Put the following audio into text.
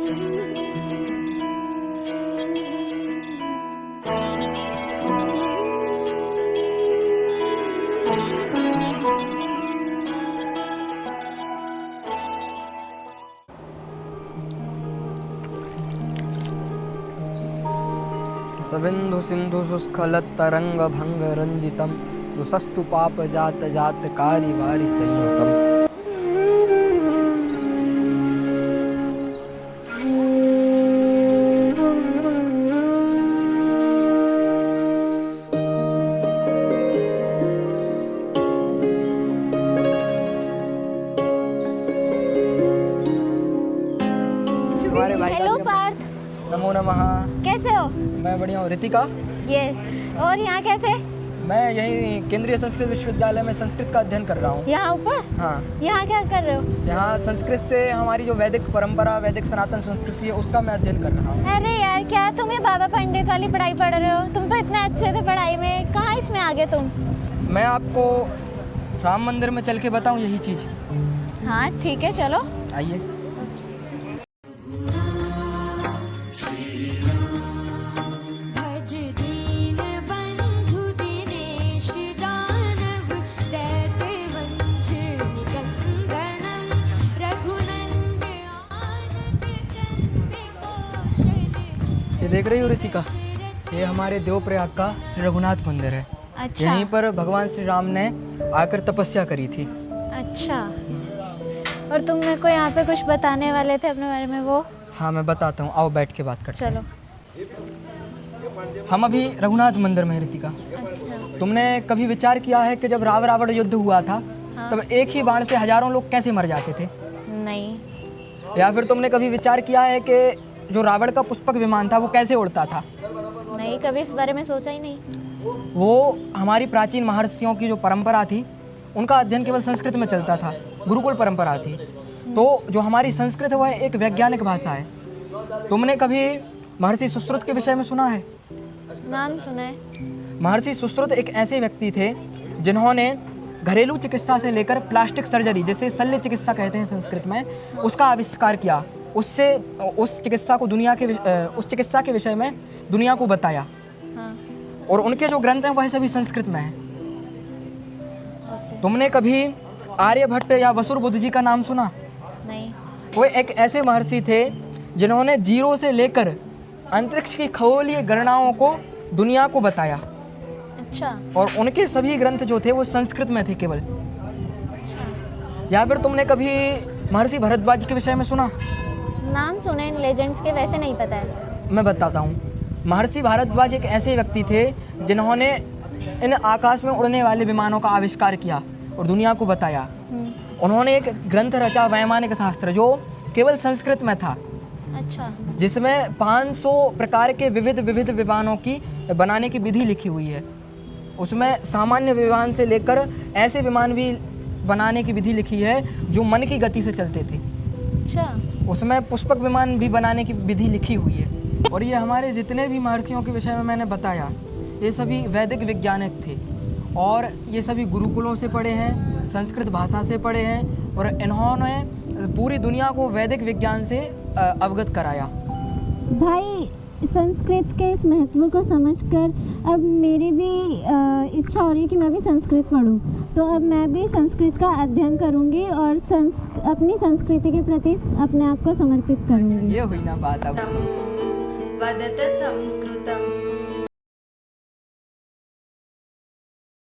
सबिंदु सिंधु सुस्खलत तरंग भंग रंजितम दुसस्तु पाप जात जात कारी वारी संयुतम। हमारे भाई हेलो पार्थ, नमो नमः। कैसे हो? मैं बढ़िया हूँ। रितिका, यस। और यहाँ कैसे? मैं यही केंद्रीय संस्कृत विश्वविद्यालय में संस्कृत का अध्ययन कर रहा हूँ। यहाँ ऊपर? हाँ। यहाँ क्या कर रहे हो? यहाँ संस्कृत से हमारी जो वैदिक परंपरा, वैदिक सनातन संस्कृति है, उसका मैं अध्ययन कर रहा हूँ। अरे यार, क्या तुम ये बाबा पंडित वाली पढ़ाई पढ़ रहे हो? तुम तो इतने अच्छे थे पढ़ाई में, कहाँ इसमें आगे तुम? मैं आपको राम मंदिर में चल के बताऊँ यही चीज़। हाँ ठीक है, चलो। आइए। ये देख रही हो रितिका, ये हमारे देवप्रयाग का श्री रघुनाथ मंदिर है। अच्छा। यहीं पर भगवान श्री राम ने आकर तपस्या करी थी। अच्छा, और तुम मेरे को यहाँ पे कुछ बताने वाले थे अपने बारे में, वो? हाँ मैं बताता हूँ, आओ बैठ के बात करते हैं। चलो। हम अभी रघुनाथ मंदिर में हैं रितिका। अच्छा। तुमने कभी विचार किया है कि जब रावण युद्ध हुआ था, हाँ। तब एक ही बाण से हजारों लोग कैसे मर जाते थे? नहीं। या फिर तुमने कभी विचार किया है कि जो रावण का पुष्पक विमान था वो कैसे उड़ता था? नहीं, कभी इस बारे में सोचा ही नहीं। वो हमारी प्राचीन महर्षियों की जो परंपरा थी, उनका अध्ययन केवल संस्कृत में चलता था, गुरुकुल परंपरा थी। तो जो हमारी संस्कृत है वह एक वैज्ञानिक भाषा है। तुमने कभी महर्षि सुश्रुत के विषय में सुना है? नाम सुना है। महर्षि सुश्रुत एक ऐसे व्यक्ति थे जिन्होंने घरेलू चिकित्सा से लेकर प्लास्टिक सर्जरी, जैसे शल्य चिकित्सा कहते हैं संस्कृत में, उसका आविष्कार किया। उससे उस चिकित्सा के विषय में दुनिया को बताया। हाँ। और उनके जो ग्रंथ हैं वह सभी संस्कृत में हैं। ओके। तुमने कभी आर्यभट्ट या वसुरबुद्ध जी का नाम सुना? नहीं। वो एक ऐसे महर्षि थे जिन्होंने जीरो से लेकर अंतरिक्ष की खगोलीय गणनाओं को दुनिया को बताया। अच्छा। और उनके सभी ग्रंथ जो थे वो संस्कृत में थे केवल। अच्छा। या फिर तुमने कभी महर्षि भारद्वाज के विषय में सुना? नाम सुने, इन लेजेंड्स के, वैसे नहीं पता है। मैं बताता हूँ। महर्षि भारद्वाज एक ऐसे व्यक्ति थे जिन्होंने इन आकाश में उड़ने वाले विमानों का आविष्कार किया और दुनिया को बताया। उन्होंने एक ग्रंथ रचा, वैमानिक शास्त्र, जो केवल संस्कृत में था। अच्छा। जिसमें 500 प्रकार के विविध विमानों की बनाने की विधि लिखी हुई है। उसमें सामान्य विमान से लेकर ऐसे विमान भी बनाने की विधि लिखी है जो मन की गति से चलते थे। अच्छा। उसमें पुष्पक विमान भी बनाने की विधि लिखी हुई है। और ये हमारे जितने भी महर्षियों के विषय में मैंने बताया, ये सभी वैदिक वैज्ञानिक थे और ये सभी गुरुकुलों से पढ़े हैं, संस्कृत भाषा से पढ़े हैं, और इन्होंने पूरी दुनिया को वैदिक विज्ञान से अवगत कराया। भाई, संस्कृत के इस महत्व को समझकर अब मेरी भी इच्छा हो रही है कि मैं भी संस्कृत पढूं। तो अब मैं भी संस्कृत का अध्ययन करूंगी और अपनी संस्कृति के प्रति अपने आप को समर्पित करूंगी। ये हुई ना बात। अब वदत संस्कृतम्